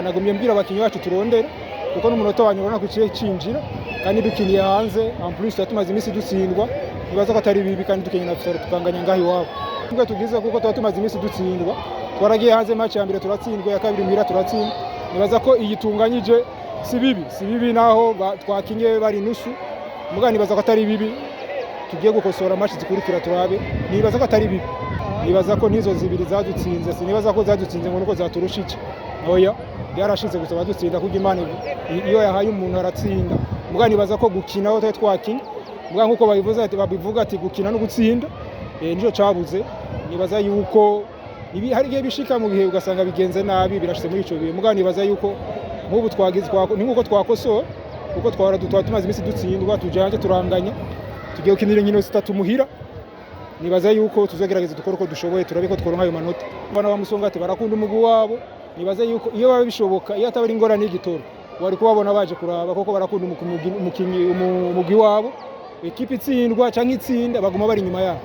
Nagumye mbwira abakinyi bacu turondera kuko n'umunota wanyu urabona ko iciye cinjira kandi dukiniye hanze en plus tumaze imisi dutsindwa nibaza ko atari bibi kandi dukenye na Fisaro tukanganya ngaho iwabo nubwo tugize kuko tumaze imisi dutsindwa twaragiye hanze match ya mbere turatsindwa ya kabiri muhira turatsinda nibaza ko iyitunganyije si bibi naho twakinye bari nusu muga nibaza ko atari bibi tugiye gukosora match zikurikira turabe nibaza ko atari bibi nibaza ko nizo zibiri zadutsinze sinibaza ko zadutsinze ngo nuko zaturushije oya byarashize gusaba dutsinda kuko Imana iyo yahaye umuntu aratsinda muga nibaza ko gukina aho twakinye muga nkuko babivuga ati gukina no gutsinda nico cabuze nibaza yuko hari igihe bishika mu bihe ugasanga bigenze nabi birashize muri ico bihe muga nibaza yuko nk'ubu twagize ni nkuko twakosoye kuko twara tumaze imisi dutsindwa tujanje turanganya tugiye gukinira inkino zitatu muhira nibaza yuko tuzogerageza dukora uko dushoboye turabe ko tworonka ayo manota bana bamusonga ati barakunda umugwi wabo nibaza yuko iyo baba bishoboka iyo atabari ingorane y'igitoro wari kubabona baje kuraba koko barakunda umugwi wabo ekipe itsindwa canke itsinda baguma bari inyuma yabo.